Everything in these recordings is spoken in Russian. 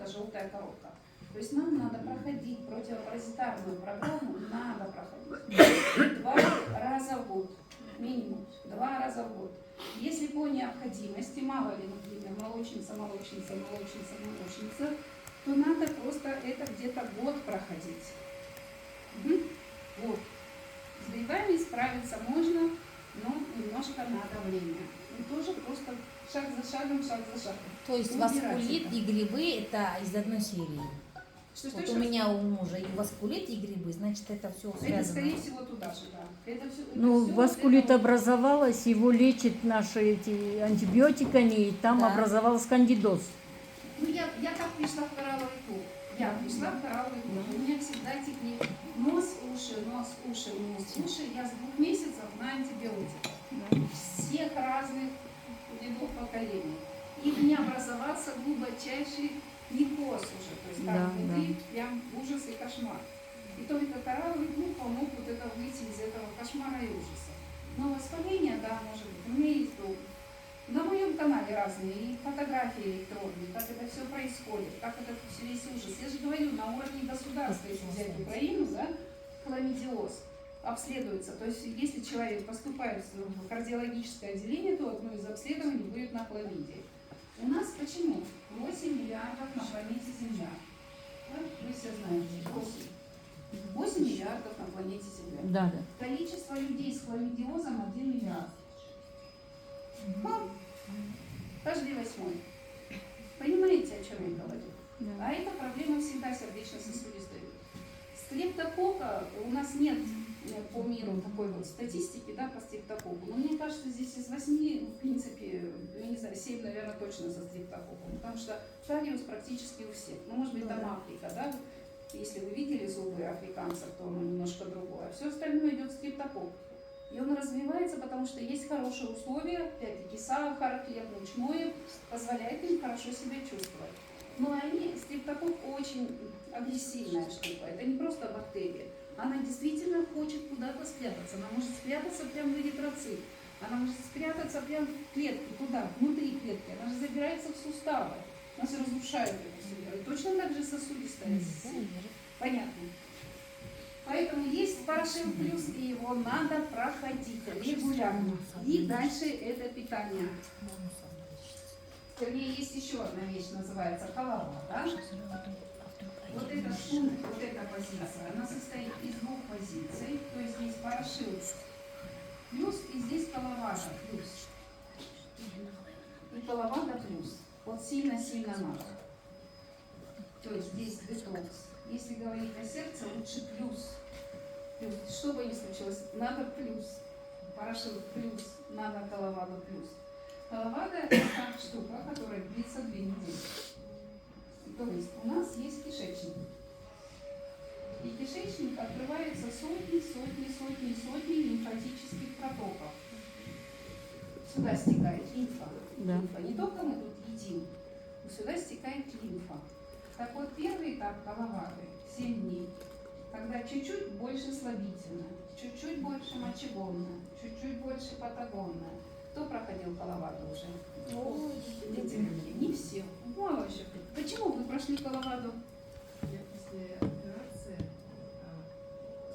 это желтая коробка. То есть нам надо проходить противопаразитарную программу, надо проходить 2 раза в год, минимум 2 раза в год. Если по необходимости, мало ли, например, молочница, то надо просто это где-то год проходить. Вот. С грибами справиться можно, но немножко надо время. И тоже просто шаг за шагом. То есть васкулит и грибы это из одной серии? Вот у меня у мужа и васкулит, и грибы, значит это все связано. Это скорее всего туда же, да. Это все, Ну, это васкулит это образовалась, его лечат наши эти антибиотиками, и там Да. образовался кандидоз. Ну, я так пришла в коралловый клуб. У меня всегда техника нос, уши. Я с 2 месяцев на антибиотиках. Всех разных видов поколений. И у меня образовался глубочайший никоз уже. То есть там внутри прям ужас и кошмар. И только коралловый клуб помог вот это выйти из этого кошмара и ужаса. Но воспаление, да, может быть. У меня есть на моем канале разные и фотографии электронные, как это все происходит, как это все весь ужас. Я же говорю, на уровне государства, если взять Украину, да, хламидиоз обследуется. То есть если человек поступает в кардиологическое отделение, то одно из обследований будет на хламидии. У нас почему? 8 миллиардов на планете Земля. Да? Вы все знаете. 8 миллиардов на планете Земля. Да. Количество людей с хламидиозом 1 миллиард. Каждый 8-й. Понимаете, о чем я говорю? Да. А эта проблема всегда сердечно-сосудистой. Стрептокока у нас нет по миру такой вот статистики, да, по стрептококу. Но мне кажется, здесь из 8, в принципе, я не знаю, 7, наверное, точно за стрептококом. Потому что кариус практически у всех. Ну, может быть, там Африка, да? Если вы видели зубы африканцев, то оно немножко другое. Все остальное идет стрептокок. И он развивается, потому что есть хорошие условия, опять-таки сахар, хлеб мучной, позволяет им хорошо себя чувствовать. Но стрептокок очень агрессивная штука, это не просто бактерия. Она действительно хочет куда-то спрятаться, она может спрятаться прямо в эритроцит, она может спрятаться прямо в клетку, туда, внутри клетки, она же забирается в суставы, она же разрушает это все. И точно так же сосудистая система. Понятно? Поэтому есть Парашил плюс, и его надо проходить регулярно. И дальше это питание. Вернее, есть еще одна вещь, называется колова. Да? Вот этот пункт, вот эта позиция, она состоит из 2 позиций. То есть здесь Парашил плюс, и здесь коловада плюс. И коловада плюс. Вот сильно-сильно надо. То есть здесь детокс. Если говорить о сердце, лучше плюс. Плюс. Что бы ни случилось, надо плюс. Парашил плюс, надо коловаду плюс. Коловада – это штука, которая длится 2 недели. То есть у нас есть кишечник. И кишечник открывается сотни лимфатических протоков. Сюда стекает лимфа. Лимфа. Не только мы тут едим, но сюда стекает лимфа. Так вот, первый этап коловады – 7 дней. Когда чуть-чуть больше слабительное, чуть-чуть больше мочегонное, чуть-чуть больше патагонное. Кто проходил коловаду уже? Не все. Мало еще. Почему вы прошли коловаду? Я после операции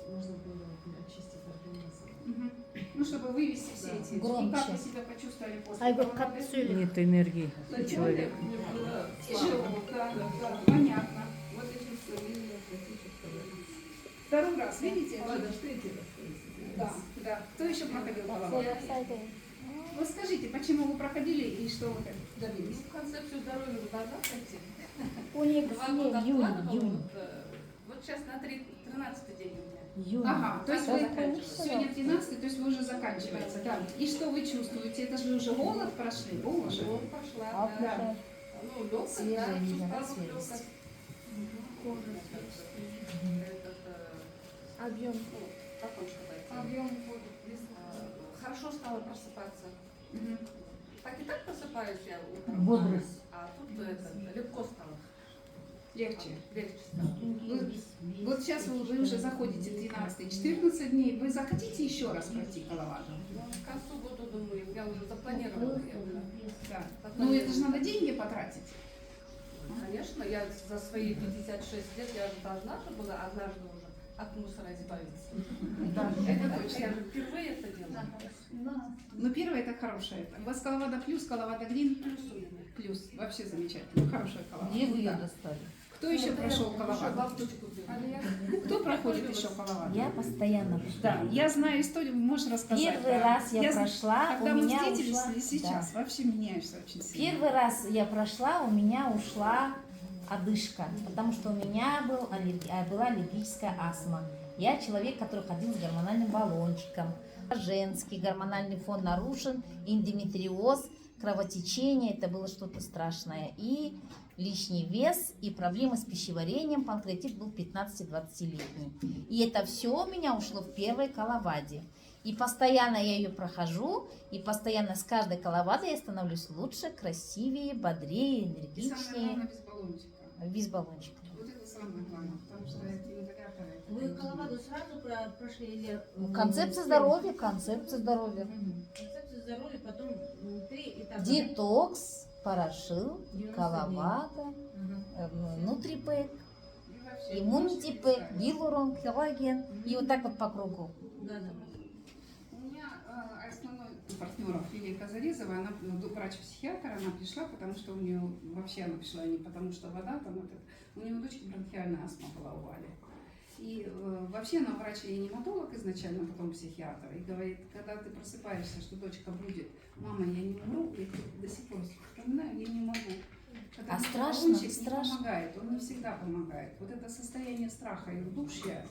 нужно было очистить организм. Ну, чтобы вывести все эти. Громче. И как вы себя почувствовали после коловады? Нет энергии у человека. Мне было Тяжело, да, понятно. Вот эти вспоминания практически. 2 раз, видите? Ладно, что эти рассказывают? Да. Кто еще проходил коловаду? Вот скажите, почему вы проходили и что вы добились? Концепцию здоровья в глазах хотим. У них 2 года откладывала, июнь. вот сейчас на 13-й день у меня. Ага, то есть Да, вы заканчивается. сегодня 13, то есть вы уже заканчиваете, да. И что вы чувствуете? Это же уже голод прошли, боже. Вот пошла, да. Ну, легкость, да, суставов легкость. Объем. Как он сказать? Объем. Хорошо стало просыпаться. Так и так просыпаюсь я утром. Бодрость. А тут это, легко стало. Легче. Легче стало. Вот сейчас вы уже заходите 13-14 дней. Вы захотите еще раз пройти коловаду? Ну, к концу года, думаю, я уже запланировала. Да. Ну это же надо деньги потратить. Конечно, я за свои 56 лет, я же должна же была однажды уже от мусора избавиться. Да, это точно. Я же впервые это делала. Ну, первое это хорошее. У вас коловада плюс, коловада грин? Плюс. Вообще замечательно. Хорошая коловада. Где вы ее Да. достали? Кто еще прошел коловаду? Кто проходит еще коловаду? Я постоянно Да, я знаю историю, можешь рассказать. Первый да. раз я прошла, Когда у мы меня встретились ушла- и сейчас, вообще меняешься очень сильно. Первый раз я прошла, у меня ушла одышка, потому что у меня была аллергическая астма. Я человек, который ходил с гормональным баллончиком. Женский гормональный фон нарушен, эндометриоз, кровотечение, это было что-то страшное. И лишний вес, и проблемы с пищеварением, панкреатит был 15-20-летний. И это все у меня ушло в первой коловаде. И постоянно я ее прохожу, и постоянно с каждой коловадой я становлюсь лучше, красивее, бодрее, И самое энергичнее. главное, без баллончика. Без баллончика. Вот это самое главное, потому что это ингалятор. это Вы очень коловаду сразу прошли или... Концепция здоровья, концепция здоровья. Концепция здоровья, потом 3 этапа. Детокс, порошил, 90 коловада, нутрипэк, И вообще, иммунитипэк, гилурон, коллаген. И вот так вот по кругу. Да, да. У меня основной партнер Лилия Казаризова, она врач-психиатр, она пришла, потому что у нее, вообще она пришла не потому что вода, там это, у нее у дочки бронхиальная астма была у Вали. И вообще она врач-реаниматолог изначально, потом психиатр, и говорит, когда ты просыпаешься, что дочка будет, мама, я не умру, я до сих пор вспоминаю, я не могу. Когда А страшно, баллончик не страшно. помогает, он не всегда помогает. Вот это состояние страха и удушья,